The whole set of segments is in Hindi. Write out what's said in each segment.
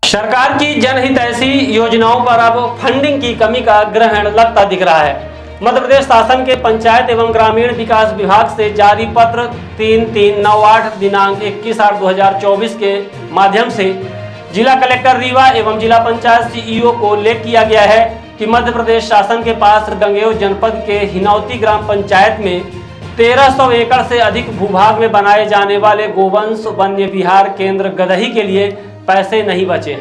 सरकार की जनहितैषी योजनाओं पर अब फंडिंग की कमी का ग्रहण लगता दिख रहा है। मध्य प्रदेश शासन के पंचायत एवं ग्रामीण विकास विभाग से जारी पत्र 3398 दिनांक 21/8/2024 के माध्यम से जिला कलेक्टर रीवा एवं जिला पंचायत सीईओ को लेख किया गया है कि मध्य प्रदेश शासन के पास गंगेय जनपद के हिनौती ग्राम पंचायत में 1300 एकड़ से अधिक भूभाग में बनाए जाने वाले गोवंश वन्य विहार केंद्र गदही के लिए पैसे नहीं बचे,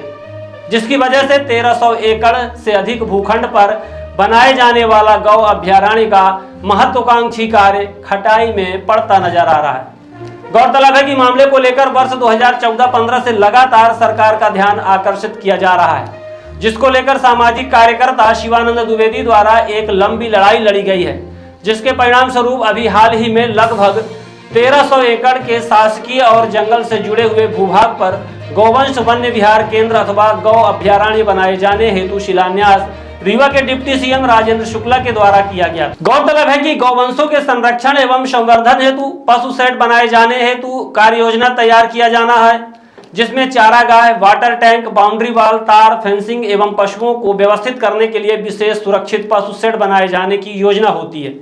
जिसकी वजह से 1300 एकड़ से अधिक भूखंड पर बनाए जाने वाला गौ अभ्यारण्य का महत्वाकांक्षी कार्य खटाई में पड़ता नजर आ रहा है। गौरतलब है कि मामले को लेकर वर्ष 2014-15 से लगातार सरकार का ध्यान आकर्षित किया जा रहा है, जिसको लेकर सामाजिक कार्यकर्ता शिवानंद द्विवेदी द्वारा एक लंबी लड़ाई लड़ी गई है, जिसके परिणाम स्वरूप अभी हाल ही में लगभग 1300 एकड़ के शासकीय और जंगल से जुड़े हुए भूभाग पर गौवंश वन्य विहार केंद्र अथवा गौ अभ्यारण्य बनाए जाने हेतु शिलान्यास रीवा के डिप्टी सीएम राजेंद्र शुक्ला के द्वारा किया गया। गौरतलब है कि गौवंशों के संरक्षण एवं संवर्धन हेतु पशु शेड बनाए जाने हेतु कार्य योजना तैयार किया जाना है, जिसमें चारागाह, वाटर टैंक, बाउंड्री वाल, तार, फेंसिंग एवं पशुओं को व्यवस्थित करने के लिए विशेष सुरक्षित पशु शेड बनाए जाने की योजना होती है।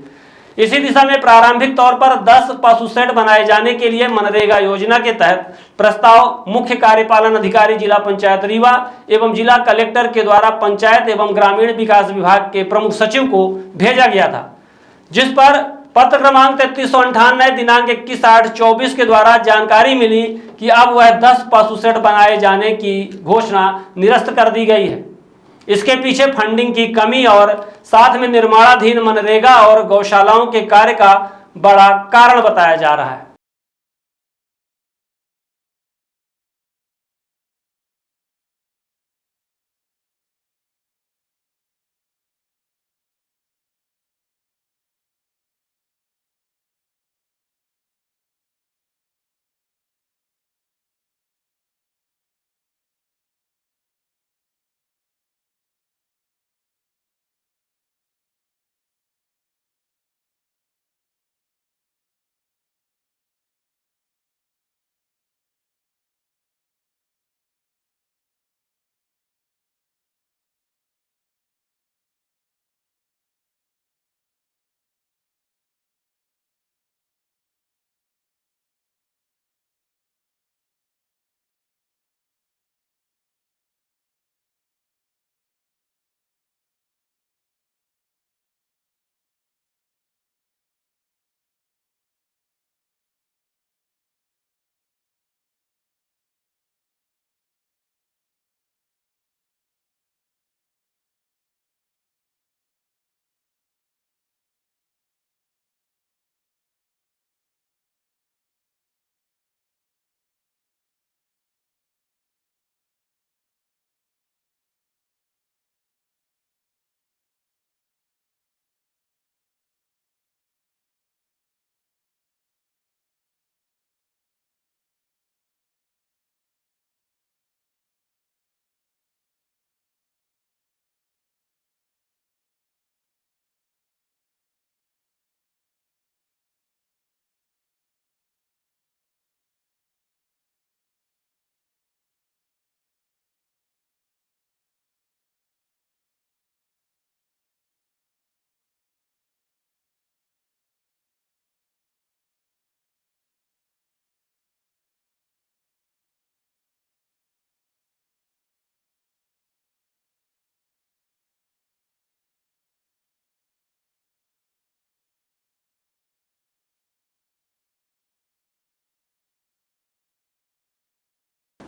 इसी दिशा में प्रारंभिक तौर पर 10 पशु शेड बनाए जाने के लिए मनरेगा योजना के तहत प्रस्ताव मुख्य कार्यपालन अधिकारी जिला पंचायत रीवा एवं जिला कलेक्टर के द्वारा पंचायत एवं ग्रामीण विकास विभाग के प्रमुख सचिव को भेजा गया था, जिस पर पत्र क्रमांक 3398 दिनांक 21/8/24 के द्वारा जानकारी मिली कि अब वह 10 पशु शेड बनाए जाने की घोषणा निरस्त कर दी गई है। इसके पीछे फंडिंग की कमी और साथ में निर्माणाधीन मनरेगा और गौशालाओं के कार्य का बड़ा कारण बताया जा रहा है।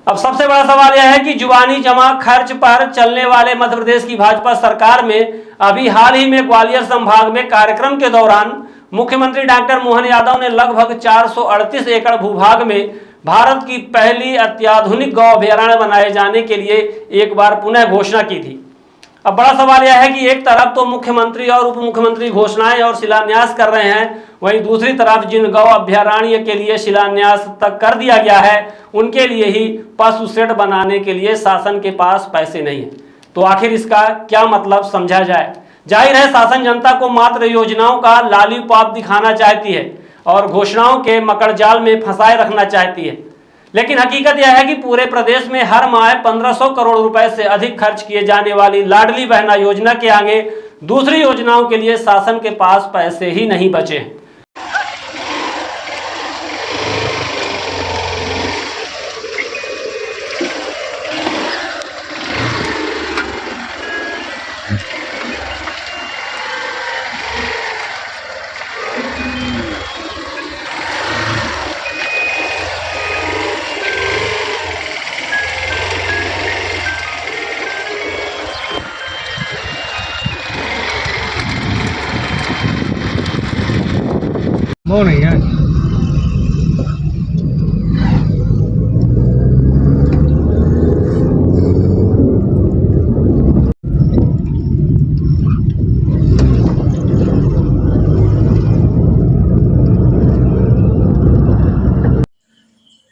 अब सबसे बड़ा सवाल यह है कि जुबानी जमा खर्च पर चलने वाले मध्य प्रदेश की भाजपा सरकार में अभी हाल ही में ग्वालियर संभाग में कार्यक्रम के दौरान मुख्यमंत्री डॉक्टर मोहन यादव ने लगभग 438 एकड़ भूभाग में भारत की पहली अत्याधुनिक गौ अभ्यारण्य बनाए जाने के लिए एक बार पुनः घोषणा की थी। अब बड़ा सवाल यह है कि एक तरफ तो मुख्यमंत्री और उप मुख्यमंत्री घोषणाएं और शिलान्यास कर रहे हैं, वहीं दूसरी तरफ जिन गौ अभ्यारण्य के लिए शिलान्यास तक कर दिया गया है उनके लिए ही पशु शेड बनाने के लिए शासन के पास पैसे नहीं है। तो आखिर इसका क्या मतलब समझा जाए? जाहिर है शासन जनता को मात्र योजनाओं का लॉलीपॉप दिखाना चाहती है और घोषणाओं के मकड़जाल में फंसाए रखना चाहती है, लेकिन हकीकत यह है कि पूरे प्रदेश में हर माह 1500 करोड़ रुपए से अधिक खर्च किए जाने वाली लाडली बहना योजना के आगे दूसरी योजनाओं के लिए शासन के पास पैसे ही नहीं बचे। वो नहीं है।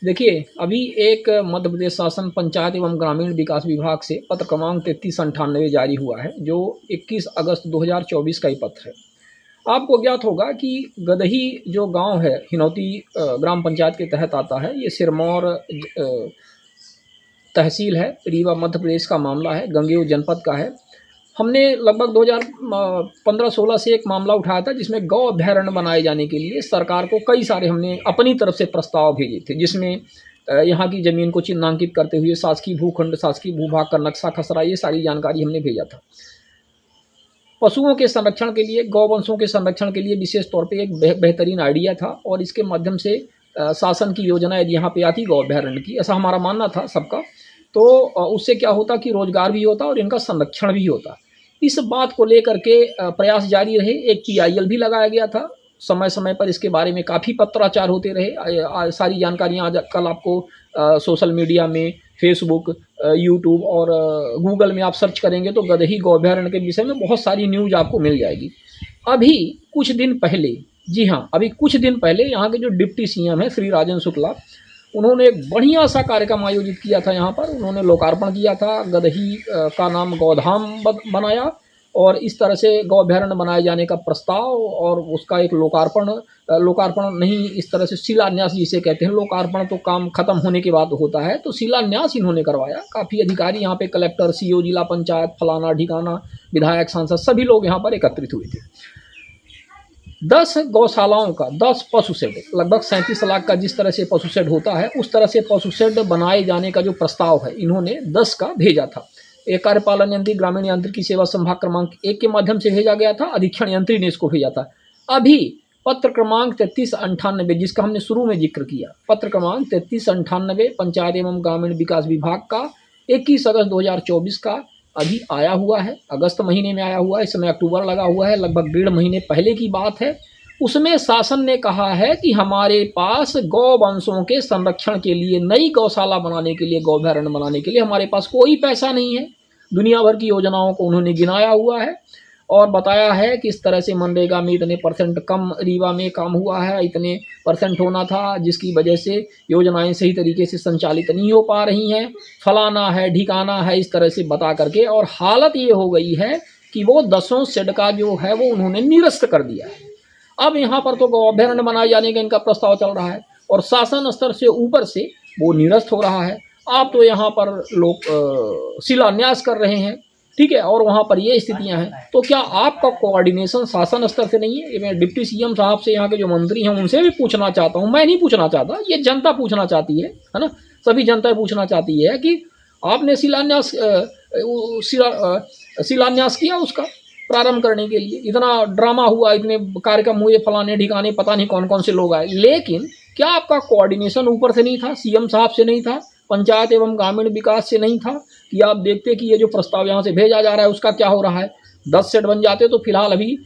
देखिए, अभी एक मध्य प्रदेश शासन पंचायत एवं ग्रामीण विकास विभाग से पत्र क्रमांक 3398 जारी हुआ है, जो 21 अगस्त 2024 का ही पत्र है। आपको ज्ञात होगा कि गदही जो गांव है हिनौती ग्राम पंचायत के तहत आता है, ये सिरमौर तहसील है, रीवा मध्य प्रदेश का मामला है, गंगेऊ जनपद का है। हमने लगभग 2015-16 से एक मामला उठाया था जिसमें गौ अभयारण्य बनाए जाने के लिए सरकार को कई सारे हमने अपनी तरफ से प्रस्ताव भेजे थे, जिसमें यहाँ की ज़मीन को चिन्हांकित करते हुए शासकीय भूखंड, शासकीय भूभाग का नक्शा खसरा, ये सारी जानकारी हमने भेजा था। पशुओं के संरक्षण के लिए, गौवंशों के संरक्षण के लिए विशेष तौर पे एक बेहतरीन आइडिया था और इसके माध्यम से शासन की योजना यदि यहाँ पे आती गौ अभयारण्य की, ऐसा हमारा मानना था सबका, तो उससे क्या होता कि रोजगार भी होता और इनका संरक्षण भी होता। इस बात को लेकर के प्रयास जारी रहे। एक PIL भी लगाया गया था, समय समय पर इसके बारे में काफ़ी पत्राचार होते रहे। सारी जानकारियाँ आज कल आपको सोशल मीडिया में, फेसबुक, यूट्यूब और गूगल में आप सर्च करेंगे तो गदही गौ अभयारण्य के विषय में बहुत सारी न्यूज़ आपको मिल जाएगी। अभी कुछ दिन पहले, जी हाँ, अभी कुछ दिन पहले यहाँ के जो डिप्टी CM हैं श्री राजेंद्र शुक्ला, उन्होंने एक बढ़िया सा कार्यक्रम आयोजित किया था। यहाँ पर उन्होंने लोकार्पण किया था, गदही का नाम गौधाम बनाया और इस तरह से गौ अभयारण्य बनाए जाने का प्रस्ताव और उसका एक लोकार्पण नहीं, इस तरह से शिलान्यास जिसे कहते हैं। लोकार्पण तो काम खत्म होने के बाद होता है, तो शिलान्यास इन्होंने करवाया। काफ़ी अधिकारी यहाँ पे, कलेक्टर, CO, जिला पंचायत, फलाना ढिकाना, विधायक, सांसद, सभी लोग यहाँ पर एकत्रित हुए थे। 10 गौशालाओं का 10 पशु शेड, लगभग 37 लाख का जिस तरह से पशु शेड होता है, उस तरह से पशु शेड बनाए जाने का जो प्रस्ताव है, इन्होंने 10 का भेजा था। एक कार्यपालन यंत्री ग्रामीण यांत्रिकी सेवा संभाग क्रमांक 1 के माध्यम से भेजा गया था, अधीक्षण यंत्री ने इसको भेजा था। अभी पत्र क्रमांक 3398, जिसका हमने शुरू में जिक्र किया, पत्र क्रमांक 3398 पंचायत एवं ग्रामीण विकास विभाग का 21 अगस्त 2024 का अभी आया हुआ है। अगस्त महीने में आया हुआ है, इस समय अक्टूबर लगा हुआ है, लगभग 1.5 महीने पहले की बात है। उसमें शासन ने कहा है कि हमारे पास गौवंशों के संरक्षण के लिए, नई गौशाला बनाने के लिए, गौ अभयारण्य बनाने के लिए हमारे पास कोई पैसा नहीं है। दुनिया भर की योजनाओं को उन्होंने गिनाया हुआ है और बताया है कि इस तरह से मनरेगा में इतने % कम रीवा में काम हुआ है, इतने % होना था, जिसकी वजह से योजनाएं सही तरीके से संचालित नहीं हो पा रही हैं, फलाना है, ढिकाना है, इस तरह से बता करके। और हालत ये हो गई है कि वो 10 शेड का जो है वो उन्होंने निरस्त कर दिया है। अब यहाँ पर तो गौ अभयारण्य बनाए जाने का इनका प्रस्ताव चल रहा है और शासन स्तर से ऊपर से वो निरस्त हो रहा है। आप तो यहाँ पर लोग शिलान्यास कर रहे हैं, ठीक है, और वहाँ पर ये स्थितियाँ हैं, तो क्या आपका कोऑर्डिनेशन शासन स्तर से नहीं है? ये मैं डिप्टी CM साहब से, यहाँ के जो मंत्री हैं, उनसे भी पूछना चाहता हूँ। मैं नहीं पूछना चाहता, ये जनता पूछना चाहती है ना, सभी जनता पूछना चाहती है कि आपने शिलान्यास किया उसका प्रारंभ करने के लिए, इतना ड्रामा हुआ, इतने कार्यक्रम हुए, फलाने ढिकाने, पता नहीं कौन कौन से लोग आए, लेकिन क्या आपका कोऑर्डिनेशन ऊपर से नहीं था, CM साहब से नहीं था, पंचायत एवं ग्रामीण विकास से नहीं था कि आप देखते कि ये जो प्रस्ताव यहाँ से भेजा जा रहा है उसका क्या हो रहा है? 10 शेड बन जाते तो फिलहाल अभी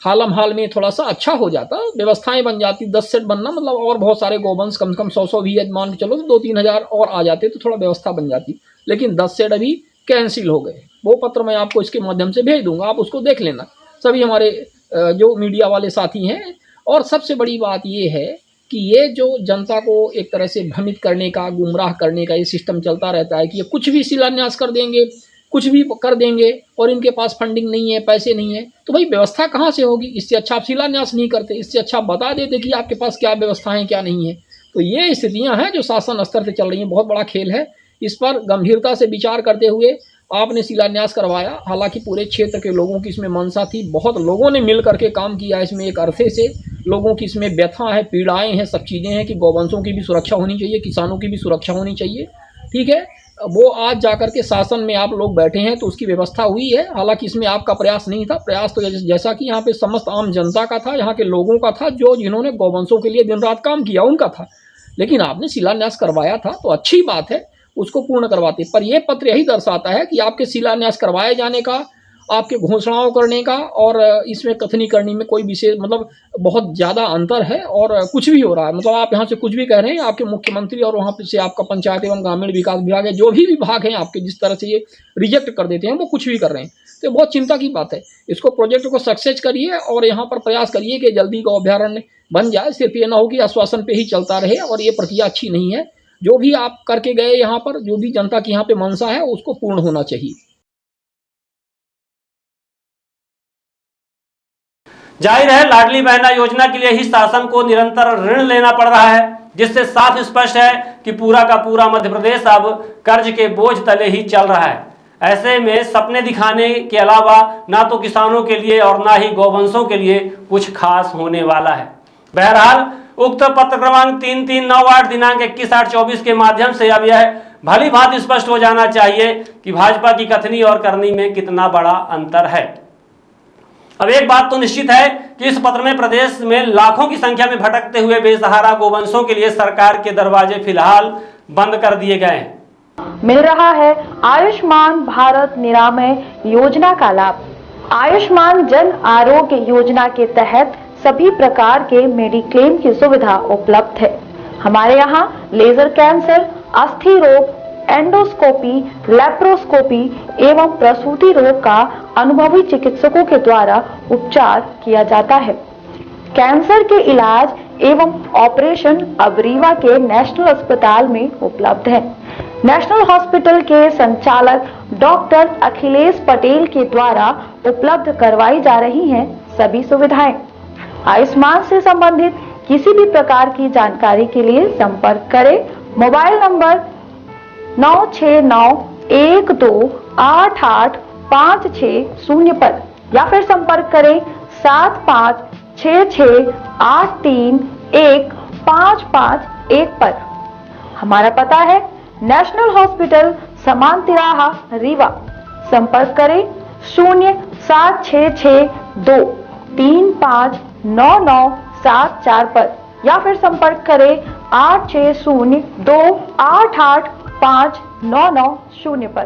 हालम हाल में थोड़ा सा अच्छा हो जाता, व्यवस्थाएं बन जाती। 10 शेड बनना मतलब और बहुत सारे गोवंश, कम से कम 100 भी मान के चलो, 2-3 हज़ार और आ जाते तो थोड़ा व्यवस्था बन जाती, लेकिन 10 शेड अभी कैंसिल हो गए। वो पत्र मैं आपको इसके माध्यम से भेज दूंगा, आप उसको देख लेना, सभी हमारे जो मीडिया वाले साथी हैं। और सबसे बड़ी बात ये है कि ये जो जनता को एक तरह से भ्रमित करने का, गुमराह करने का ये सिस्टम चलता रहता है कि ये कुछ भी शिलान्यास कर देंगे, कुछ भी कर देंगे और इनके पास फंडिंग नहीं है, पैसे नहीं है, तो भाई व्यवस्था कहाँ से होगी? इससे अच्छा आप शिलान्यास नहीं करते, इससे अच्छा बता देते कि आपके पास क्या व्यवस्था है क्या नहीं है। तो ये स्थितियां हैं जो शासन स्तर से चल रही हैं। बहुत बड़ा खेल है, इस पर गंभीरता से विचार करते हुए आपने शिलान्यास करवाया। हालांकि पूरे क्षेत्र के लोगों की इसमें मंशा थी, बहुत लोगों ने मिल करके काम किया इसमें। एक अरसे से लोगों की इसमें व्यथा है, पीड़ाएं हैं, सब चीज़ें हैं कि गौवंशों की भी सुरक्षा होनी चाहिए, किसानों की भी सुरक्षा होनी चाहिए। ठीक है, वो आज जाकर के शासन में आप लोग बैठे हैं तो उसकी व्यवस्था हुई है। हालांकि इसमें आपका प्रयास नहीं था, प्रयास तो जैसा कि यहाँ पे समस्त आम जनता का था, यहाँ के लोगों का था, जो जिन्होंने गौवंशों के लिए दिन रात काम किया उनका था। लेकिन आपने शिलान्यास करवाया था तो अच्छी बात है, उसको पूर्ण करवाते। पर यह पत्र यही दर्शाता है कि आपके शिलान्यास करवाए जाने का, आपके घोषणाओं करने का और इसमें कथनी करनी में कोई विशेष मतलब बहुत ज़्यादा अंतर है। और कुछ भी हो रहा है, मतलब आप यहाँ से कुछ भी कह रहे हैं, आपके मुख्यमंत्री और वहाँ से आपका पंचायत एवं ग्रामीण विकास विभाग है, जो भी विभाग हैं आपके, जिस तरह से ये रिजेक्ट कर देते हैं, वो कुछ भी कर रहे हैं। तो बहुत चिंता की बात है। इसको प्रोजेक्ट को सक्सेस करिए और यहाँ पर प्रयास करिए कि जल्दी गौ अभ्यारण्य बन जाए। सिर्फ ये ना हो कि आश्वासन पे ही चलता रहे, और ये प्रक्रिया अच्छी नहीं है। जो भी आप करके गए यहाँ पर, जो भी जनता की यहाँ पे मंशा है, उसको पूर्ण होना चाहिए। जाहिर है लाडली बहना योजना के लिए ही शासन को निरंतर ऋण लेना पड़ रहा है, जिससे साफ स्पष्ट है कि पूरा का पूरा मध्य प्रदेश अब कर्ज के बोझ तले ही चल रहा है। ऐसे में सपने दिखाने के अलावा ना तो किसानों के लिए और ना ही गौवंशों के लिए कुछ खास होने वाला है। बहरहाल उक्त पत्र क्रमांक 3398 दिनांक 21/8/24 के माध्यम से अब यह भली भांति स्पष्ट हो जाना चाहिए कि भाजपा की कथनी और करनी में कितना बड़ा अंतर है। अब एक बात तो निश्चित है कि इस पत्र में प्रदेश में लाखों की संख्या में भटकते हुए बेसहारा गोवंशों के लिए सरकार के दरवाजे फिलहाल बंद कर दिए गए हैं। मिल रहा है आयुष्मान भारत निरामय योजना का लाभ। आयुष्मान जन आरोग्य योजना के तहत सभी प्रकार के मेडिक्लेम की सुविधा उपलब्ध है। हमारे यहाँ लेजर कैंसर, अस्थि रोग, एंडोस्कोपी, लेप्रोस्कोपी एवं प्रसूति रोग का अनुभवी चिकित्सकों के द्वारा उपचार किया जाता है। कैंसर के इलाज एवं ऑपरेशन अब रीवा के नेशनल अस्पताल में उपलब्ध है। नेशनल हॉस्पिटल के संचालक डॉक्टर अखिलेश पटेल के द्वारा उपलब्ध करवाई जा रही हैं सभी सुविधाएं। आयुष्मान से संबंधित किसी भी प्रकार की जानकारी के लिए संपर्क करें मोबाइल नंबर 9691288560 पर, या फिर संपर्क करें 7566831551 पर। हमारा पता है नेशनल हॉस्पिटल समान तिराहा रीवा। संपर्क करें 07662359974 पर, या फिर संपर्क करें 8602885990 पर।